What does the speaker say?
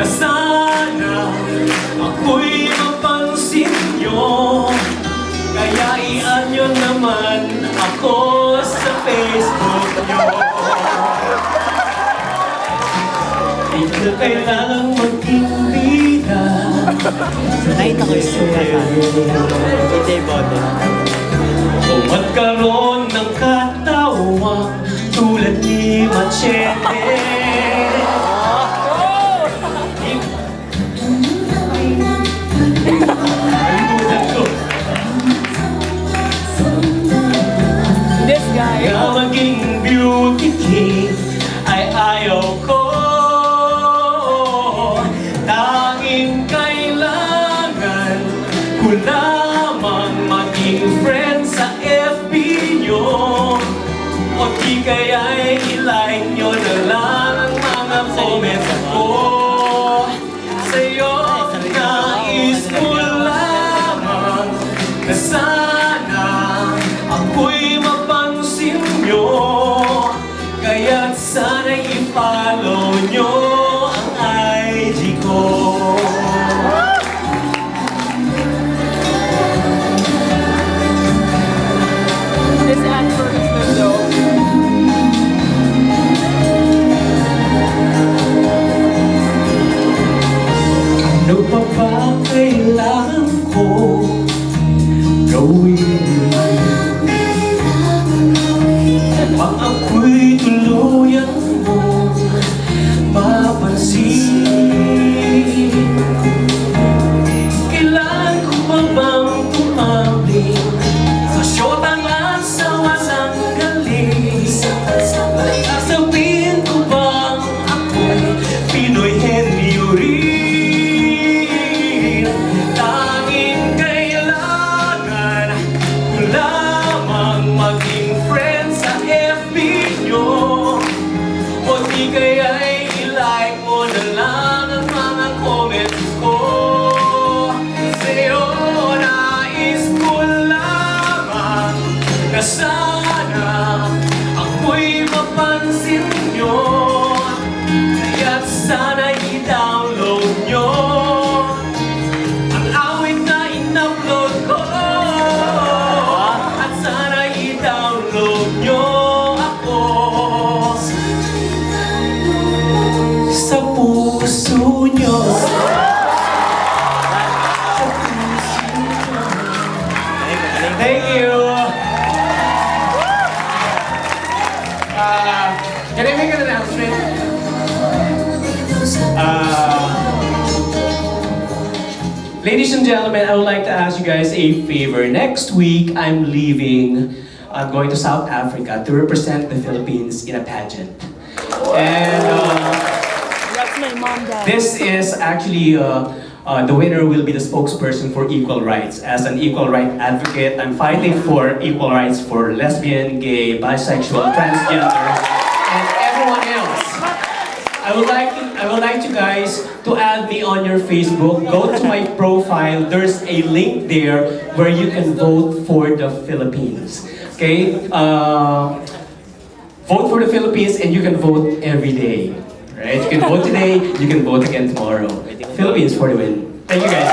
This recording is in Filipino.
sana ako'y mapansin nyo. Kaya i-anyo naman ako sa Facebook nyo. Di ka kailangang maging bida. Nakita ko yung suka sa hindi bote. O magkaroon ng katawang tulad ni Machete. This guy. Kaya maging beauty king ay ayaw ko. Tanging kailangan ko lamang maging friend sa FB nyo. O di kaya'y i-like nyo na lang ang mga comments ko. Sa'yo nais ko lamang na sana ako'y mapansin nyo. Kaya't sana'y i-follow nyo ang IG ko. This advertisement though. Ano pa ba kailangan ko gawin? Ako'y tuluyan mo mapansin. Kailan ko pa bang tumambling sa syota nga sa walang galing? Sasabihin ko bang ako'y Pinoy Henry rin? Tanging kailangan ko lamang maging friend sa FB nyo. O di kaya'y i-like mo na lang ang mga comments ko. Sa'yo nais ko lamang na sana ako'y mapansin nyo. Kaya't sana i-download nyo ang awit na in-upload ko. At sana i-download nyo ako sa puso nyo. Thank you. Can I make an announcement? Ladies and gentlemen, I would like to ask you guys a favor. Next week, I'm leaving. I'm going to South Africa to represent the Philippines in a pageant. And That's my mom, dad. this is actually, the winner will be the spokesperson for equal rights. As an equal right advocate, I'm fighting for equal rights for lesbian, gay, bisexual, transgender, and everyone else. I would like you guys to add me on your Facebook. Go to my profile. There's a link there where you can vote for the Philippines. Okay? Vote for the Philippines and you can vote every day. Right? You can vote today, you can vote again tomorrow. Philippines for the win. Thank you guys.